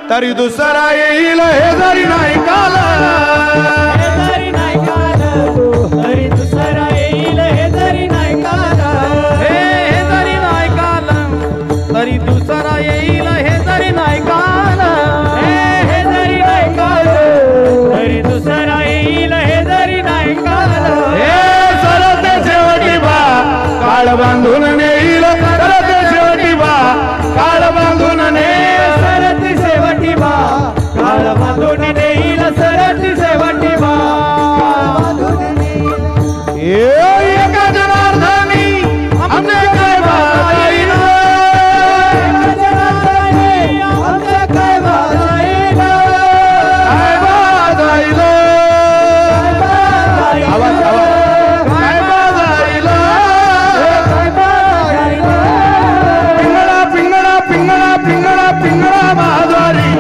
तरी दुसरा येईल हे जरी नाही काल, हे जरी नाही काल, तरी दुसरा येईल हे जरी नाही काल, हे जरी नाही काल, तरी दुसरा येईल हे जरी नाही काल, हे जरी नाही काल, तरी दुसरा येईल हे जरी नाही काल, हे सरते शेवटी बा काळ बांधून नेईल, सरते शेवटी बा काळ बांधून नेईल, सरती शेवटी बा काळ बांधून नेईल, सरती शेवटी बा एका जनार्दनी आमचे काय बाजाईल, आमच्या काय बाजाईल, काय बाजाईल, आवाज आवाज काय बाजाईल, काय बाजाईल, पिंगळा पिंगळा पिंगळा पिंगळा पिंगळा महाद्वारी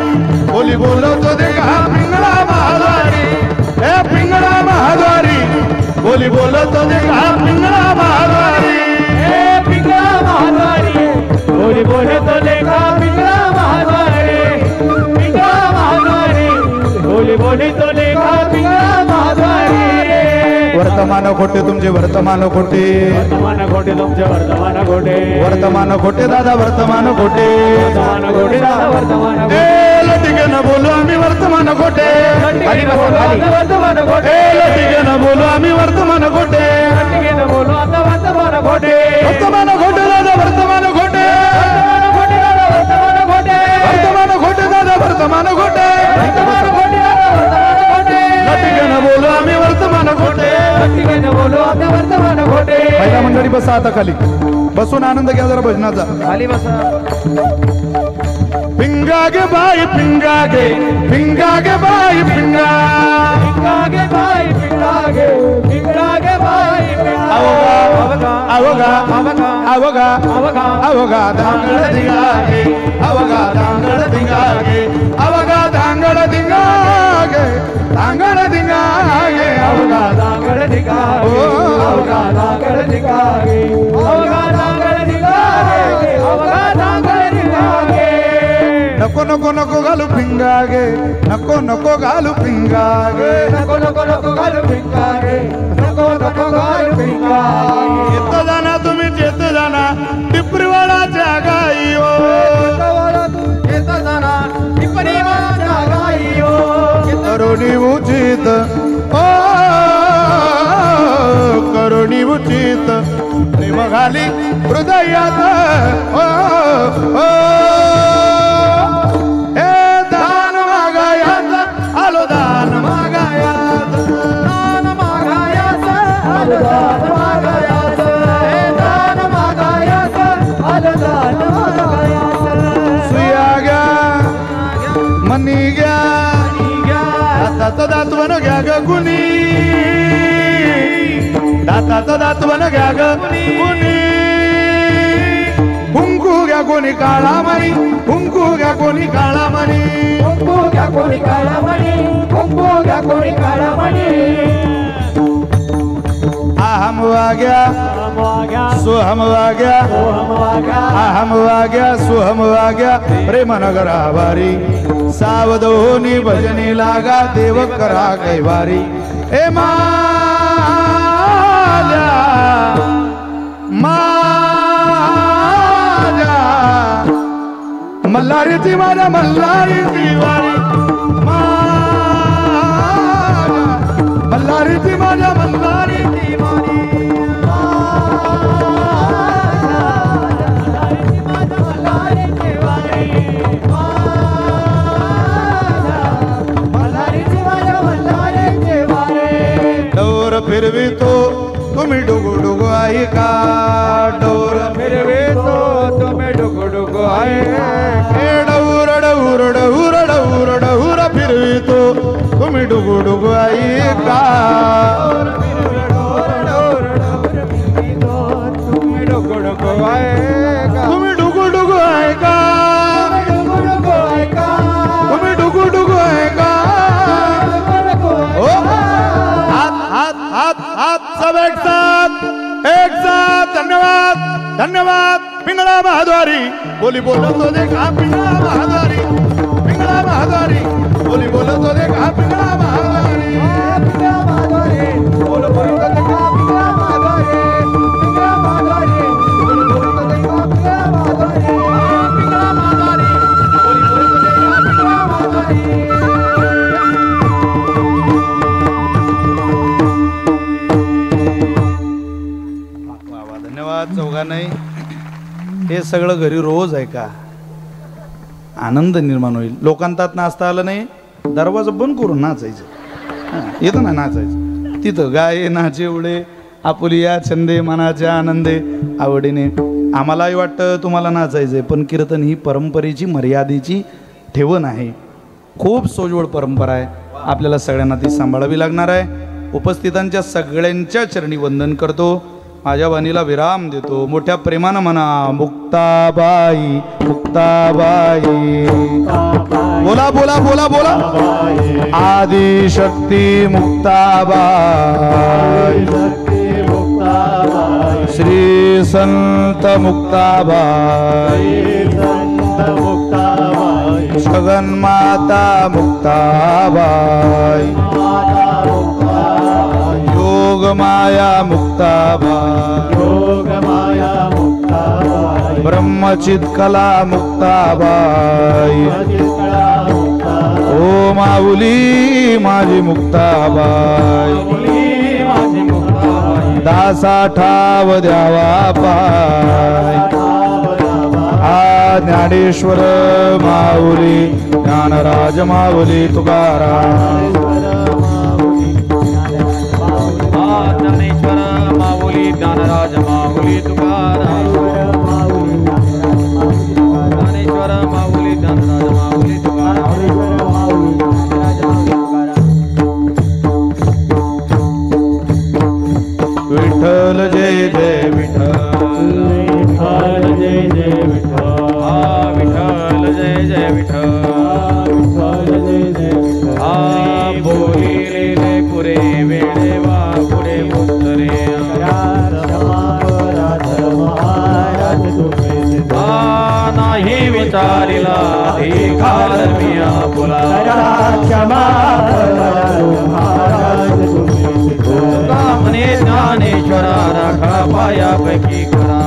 बोली बोलवतो दे का पिंगळा महाद्वारी, हे पिंगळा महाद्वारी बोली बोलवतो दे का पिंगळा महाद्वारी, हे पिंगळा महाद्वारी बोली बोलतो लेखा, पिंगळा महाद्वारी, पिंगळा महाद्वारी बोली बोलतो लेखा, पिंगळा महाद्वारी, वर्तमान खोटे तुमचे वर्तमान खोटे, वर्तमान खोटे तुमचे वर्तमान खोटे, वर्तमान खोटे दादा वर्तमान खोटे, वर्तमान खोटे दादा वर्तमान खोटे, लटिके न बोलू आम्ही वर्तमान खोटे, वर्तमान खोटे, लटिके न बोलू आम्ही वर्तमान खोटे, लटिके बोलू आता वर्तमान खोटे, वर्तमान खोटे दादा वर्तमान खोटे, वर्तमान खोटे दादा वर्तमान खोटे, वर्तमान खोटे दादा वर्तमान खोटे, वर्तमान खोटे दादा वर्तमान खोटे, लटिके न बोलू आम्ही वर्तमान खोटे, लटिके बोलू आता वर्तमान खोटे. पहिला मंडळी बसा आता खाली, बसून आनंद घ्या जरा भजनाचा, खाली बसा. पिंगा गे बाई पिंगा गे, पिंगा गे बाई पिंगा, पिंगागे बाई पिंगागे, पिंगागे बाई अवगा अवगा अवगा अवगा अवगा अवगा धांगड धिंगागे, अवगा धांगड धिंगागे, अवगा धांगड धिंगागे, धांगड धिंगागे, अवगा दांगड दिगागे, अवगा दांगड दिगागे, अवगा दांगड दिगागे, अवगा दांगड दिगागे. नको नको नको घालू पिंगागे, नको नको घालू पिंगागे, नको नको नको घालू पिंगागे, नको नको घालू पिंगागे. येत जाना तुम्ही चेत जाना टिपरीवाळाच्या गाई ओ, येत जाना टिपरीवाळाच्या गाई ओ, करुणी उचित ओ, करुणी उचित प्रेम घाली हृदयात ओ, ओ, हे दान मागायात आलो दान मागायात, दान मागायाचं, आलं दान मागायाचं, हे दान मागायाचं, आलं दान मागायाचं. सुया घ्या मनी घ्या, दाताचं दातवन घ्या ग कुणी, दाताचं दातवन घ्या ग कुणी, कुंकू घ्या कोणी काळा मणी, कुंकू घ्या कोणी काळा मणी, कुंकू घ्या कोणी काळा मणी, कुंकू घ्या कोणी काळा मणी. अहम वाग्या वाग्या सोहम वाग्या, सोहम वाग्या, अहम वाग्या सोहम वाग्या, प्रेमनगर आभारी सावध होनी भजनी लागा, देव करा कैवारी, ए माझ्या मल्हारी ती माझ्या मल्हारी ती वारी, मल्हारी ती माझ्या मल्हारी ती वारी, डोर फिरवितो तुम्ही डुगु डुगु आई का, डोर फिरवितो तुम्ही डुगु डुगु आहे, डौर डौर डौर डौर डौर फिरवितो तुम्ही डुगु डुगु आई का, तुम्ही डुगु डुगु आहे का, तुम्ही डुगु डुगु आहे का, डुगु डुगु आहे का, तुम्ही डुगु डुगु आहे का, ओ हाथ हाथ हाथ हाथ सब एक साथ धन्यवाद धन्यवाद. पिंगळा महाद्वारी बोली बोलतो देखा पिंगळा महाद्वारी, पिंगळा सगळं घरी रोज आहे का? आनंद निर्माण होईल. लोकांतात नाचता आलं नाही, दरवाजा बंद करून नाचायचं. येतं ना नाचायचं तिथं, गाये नाचे उडे आपुलिया छंदे मनाच्या आनंदे आवडीने. आम्हालाही वाटतं तुम्हाला नाचायचंय, पण कीर्तन ही परंपरेची मर्यादेची ठेवण आहे. खूप सोजवळ परंपरा आहे, आपल्याला सगळ्यांना ती सांभाळावी लागणार आहे. उपस्थितांच्या सगळ्यांच्या चरणी वंदन करतो. माझ्या वाणीला विराम देतो. मोठ्या प्रेमानं म्हणा मुक्ताबाई मुक्ताबाई. बोला बोला बोला बोला. आदिशक्ती मुक्ताबाई, श्री संत मुक्ताबाई, जगन्माता मुक्ताबाई, योगमाया मुक्ताबाई, ब्रह्मचित्कला मुक्ताबाई, ओ माऊली माझी मुक्ताबाई, दासा ठाव द्यावा पाय. आ ज्ञानेश्वर माऊली, ज्ञानराज माऊली तुकाराम. ज्ञानेश्वर माऊली, ज्ञानराज माऊली तुकाराम. ज्ञानेश्वर माऊली, ज्ञानराज माऊली तुकाराम. विठ्ठल जय जय विठ्ठल, विठ्ठल जय जय विठ्ठल, विठ्ठल जय जय विठ्ठल, विठ्ठल जय जय विठ्ठल. बोलिले पुरे वेळे वा पुढे उत्तरे. नाही विचारिला अधिकार मिया बोला. म्हणे ज्ञानेश्वरा राखा पायापैकी करा.